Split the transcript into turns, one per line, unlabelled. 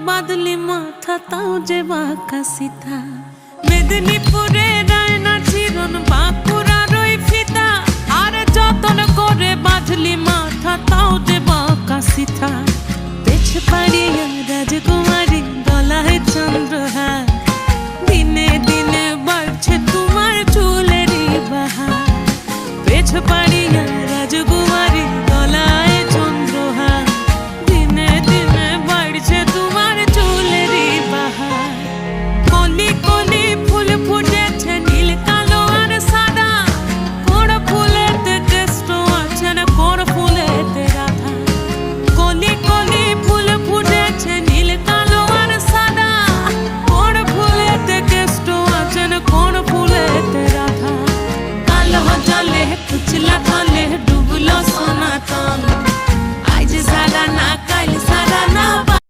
বাদলি মাথা তাও যে বাঁকা সিথা মেদিনীপুরে রায়না চিরন বাঁকুড়ার ওই ফিতা আর যতন করে বাঁধলি মাথা তাও যে বাঁকা সিথা পেছ পাড়িয়া রাজগো